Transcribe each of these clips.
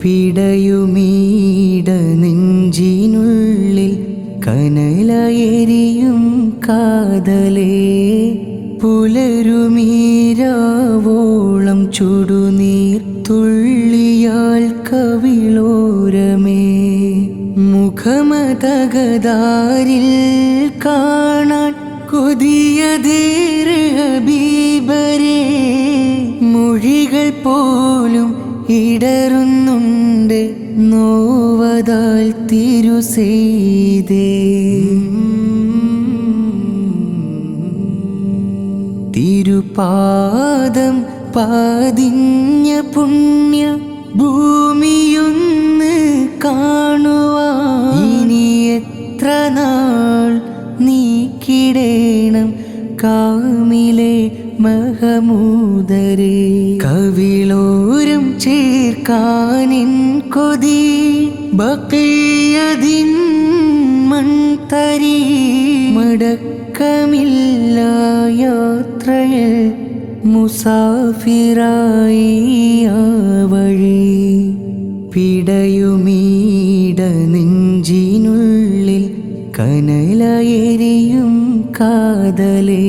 പിടയുമീട നെഞ്ചിനുള്ളിൽ കനലയെരിയും കാതലേ പുലരുമീരാവോളം ചുടുനീർ തുള്ളിയാൽ കവിളോരമേ മുഖമതകതാരിൽ കാണാൻ കൊതിയതേറെ ഹബീബരേ മൊഴികൾ പോലും ഇടറുന്നുണ്ട് നോവതാൽ തിരുസെയ്തേ തിരുപാദം പതിഞ്ഞ പുണ്യ ഭൂമിയൊന്ന് കാണുവാൻ ഇനി എത്ര നാൾ നീക്കിടേണം കാമിലെ മഹമൂദരേ കവിളോരം ചേർക്കാനിൻ കൊതി ബഖിയദിൻ മൺതരി മടക്കമില്ല യാത്രയിൽ മുസാഫിറായി ആ വഴി പിടയുമീട നെഞ്ചിനുള്ളിൽ കനലയെരിയും കാതലേ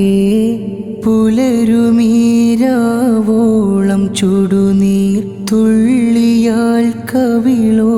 പുലരുമീരാവോളം ചുടുനീർ തുള്ളിയാൽ കവിളോ